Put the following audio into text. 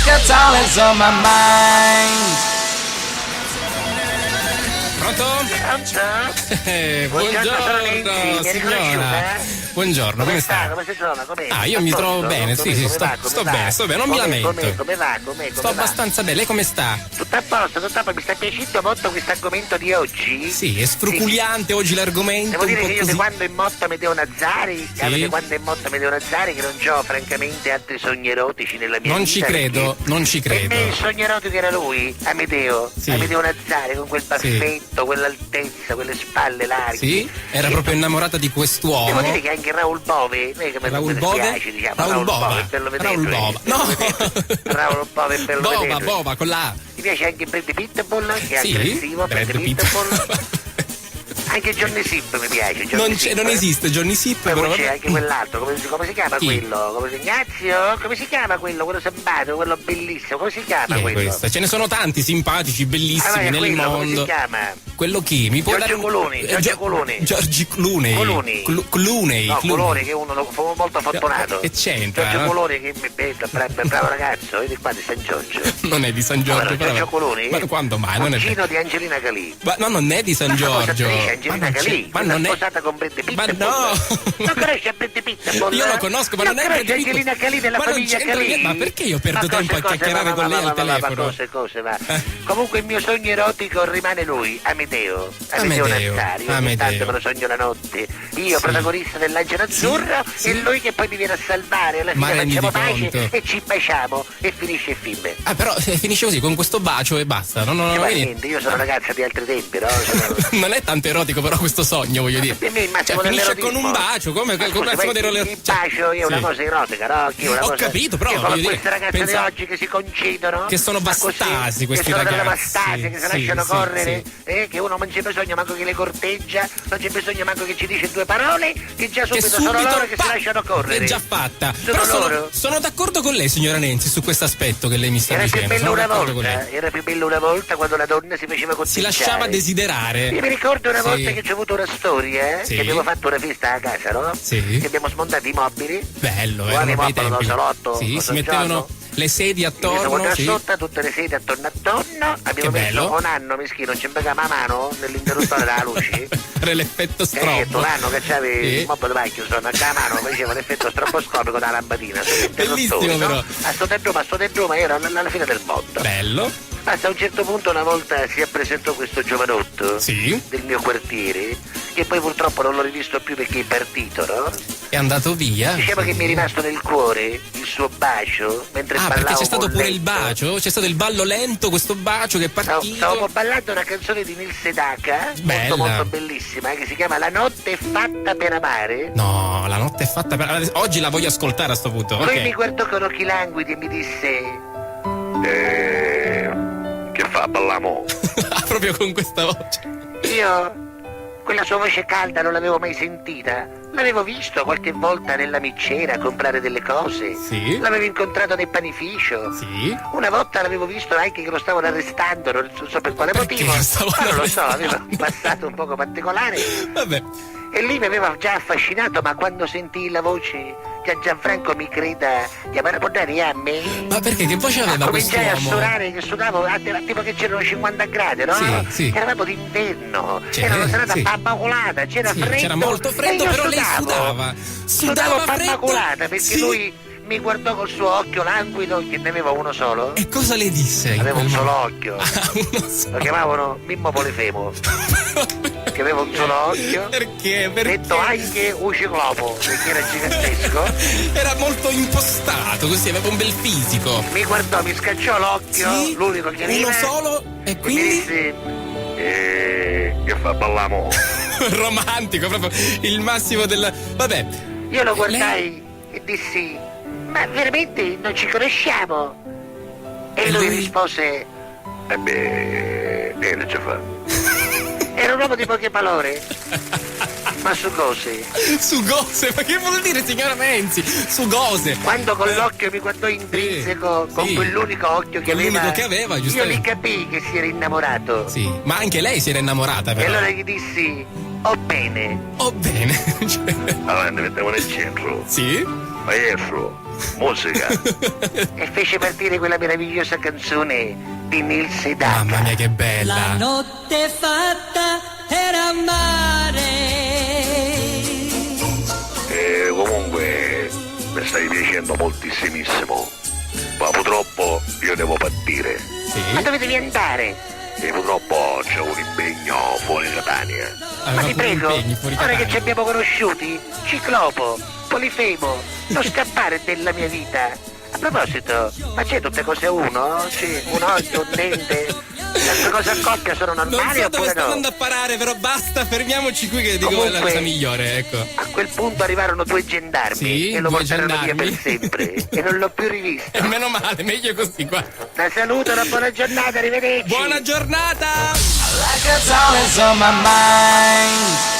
like that's all that's on my mind. Pronto? Buongiorno signora. Buongiorno, come sta? Come si trova? Io mi trovo bene, sì, sto bene, non mi lamento. Come va? Sto abbastanza bene, lei come sta? Tutto a posto, mi sta piacendo molto questo argomento di oggi. Sì, è sfruculiante oggi l'argomento. Devo dire un po' che io così. di quando in motta Medeo Nazzari, che non ho francamente altri sogni erotici nella mia Non vita. ci credo, non ci Per me credo. il sogno erotico era lui, Amedeo Nazzari, con quel baffetto, quell'altezza, quelle spalle larghe. Sì? Era proprio innamorata di quest'uomo. Devo dire che anche Raul Bove, Raul Bove? piace, diciamo, Raul Bova. è bello Raul vederlo, Bova. No! Raul Bove è bello vederlo. Bova con la A. Ti piace anche Brad Pitbull, che è Sì, aggressivo, Brad Brad Pitbull. Anche Johnny Sipp mi piace. Non esiste Johnny Sipp, Poi però c'è vabbè. anche quell'altro, come si chiama Chi? quello? Ignazio? Come si chiama quello sambato, quello bellissimo? Come si chiama Chi è quello? questo? Ce ne sono tanti simpatici, bellissimi nel quello, mondo. come si chiama? Quello chi? Mi può Giorgio dare Clooney, Giorgio Clooney. Giorgi Clooney. Clooney. Clooney. No, Clooney. Colore che è uno molto fortunato. Che c'entra? Giorgio no? Colore che è bravo ragazzo, vedi qua di San Giorgio. Non è di San Giorgio, Allora, però. Giorgio Coloni? Ma quando mai? Non è Cugino di Angelina Calì. Ma no, non è di San Giorgio. Angelina Calì. Ma non è. Sposata con Brad Pitt. Ma no! Non conosci a Brad Pitt? Io lo conosco, ma non è Brad Pitt. Angelina Calì della Ma non famiglia c'entra Calì. niente. Ma perché io perdo tempo a chiacchierare con lei al telefono? Va. Comunque il mio sogno erotico rimane lui, Amedeo Nazzari. Ogni tanto me lo sogno la notte. Io, protagonista dell'Angelo Azzurro, e lui che poi mi viene a salvare. Alla fine facciamo pace e ci baciamo e finisce il film. Però finisce così, con questo bacio e basta. Niente, io sono ragazza di altri tempi, no? Non è tanto erotico però questo sogno, voglio dire. Per me il massimo finisce dell'erotismo. con un bacio, come il massimo Il bacio è una cosa erotica, no? Ho capito, però io voglio con dire, queste ragazze di oggi che si concidono, che sono bastasi questi che sono ragazzi, bastasi, che si lasciano correre, che uno non c'è bisogno manco che le corteggia, non c'è bisogno manco che ci dice due parole, che già subito sono loro che si lasciano correre. È già fatta. Sono Però loro. sono d'accordo con lei, signora Nenzi, su questo aspetto che lei mi sta Era più dicendo. bello Sono una d'accordo con lei. volta, era più bello una volta quando la donna si faceva corteggiare. Si lasciava desiderare. Io mi ricordo una Sì. volta che ci ho avuto una storia, Sì. che abbiamo fatto una festa a casa, no? Sì. Che abbiamo smontato i mobili. Bello, Guarda, erano bei mobbano tempi. da salotto, Sì, da si mettevano le sedie Mi sono attorno, sì. sotto tutte le sedie attorno attorno. Abbiamo Che messo bello. un anno meschino, ci impegava a mano nell'interruttore della luce. Era l'effetto Che detto, strobo. l'anno che c'avevi Sì. il mobile vecchio, insomma, a mano faceva l'effetto stroboscopico dalla lampadina. Bellissimo, però. A sto tempo, ma era alla fine del mondo. Bello. Basta, a un certo punto una volta si presentò questo giovanotto Sì. del mio quartiere, che poi purtroppo non l'ho rivisto più perché è partito, no? È andato via. Diciamo che mi è rimasto nel cuore il suo bacio mentre ballavo. Perché c'è stato con pure lei. il bacio? C'è stato il ballo lento, questo bacio che è partito. Stavo ballando una canzone di Nils Sedaka, Bella. molto bellissima, che si chiama La notte è fatta per amare. No, la notte è fatta per. Oggi la voglio ascoltare a sto punto. Poi Ok. mi guardò con occhi languidi e mi disse: che fa, ballamo? Proprio con questa voce. Io quella sua voce calda non l'avevo mai sentita. L'avevo visto qualche volta nella micciera a comprare delle cose. Sì. L'avevo incontrato nel panificio. Sì. Una volta l'avevo visto anche che lo stavano arrestando, non so per quale Perché motivo. lo stavano Ma non lo so, aveva arrestando? un passato un poco particolare. Vabbè. E lì mi aveva già affascinato, ma quando sentii la voce che Gianfranco mi creda chiamare a portare a me. Ma perché che voce aveva Cominciai a quest'uomo? suonare, che sudavo, tipo che c'erano 50 gradi, no? Sì, sì. Eravamo d'inverno, C'è, era una serata sì. pammacolata, c'era Sì, freddo. c'era molto freddo, e io però lei sudavo. sudava Sudavo freddo. pammacolata perché Sì. lui mi guardò col suo occhio languido, che ne aveva uno solo. E cosa le disse? in Aveva quel un solo momento? occhio. Ah, uno solo. Lo chiamavano Mimmo Polifemo, che aveva un solo occhio. Perché? Detto anche un ciclopo, perché era gigantesco. Era molto impostato, così aveva un bel fisico. Mi guardò, mi scacciò l'occhio, Sì, l'unico che aveva. uno solo e E mi quindi disse: che fa, ballamo? romantico, proprio il massimo del. Vabbè. Io lo guardai e dissi: ma veramente non ci conosciamo? E lui rispose: non ci fa. Era un uomo di poche parole, ma su cose. Su gose, ma che vuol dire, signora Menzi? Su gose. Quando con l'occhio mi guardò intrinseco, con sì. quell'unico occhio che Con aveva, l'unico che aveva, io giustamente. lì capii che si era innamorato. Sì, ma anche lei si era innamorata, E però. allora gli dissi: oh bene. Oh, bene. Allora mettiamo nel centro. Sì? Maestro, musica. E fece fece partire quella meravigliosa canzone di Nils Sedaka. Mamma mia, che bella. La notte fatta era mare. Comunque mi stai piacendo moltissimissimo, ma purtroppo io devo partire. Sì. Ma dove devi andare? E purtroppo c'è un impegno fuori Catania. Ma ti prego, ora che ci abbiamo conosciuti, Ciclopo, Polifemo, non scappare della mia vita. A proposito, ma c'è tutte cose a uno? Sì, un occhio, un dente. Le cose a coppia sono normali non so dove oppure sto no? andando a parare, però basta, fermiamoci qui che dico Comunque, è la cosa migliore, ecco. A quel punto arrivarono 2 gendarmi Sì, e lo 2 portarono via gendarmi. per sempre e non l'ho più rivisto. E meno male, meglio così qua. La saluto, una buona giornata, arrivederci. Buona giornata! Like a song is on my mind.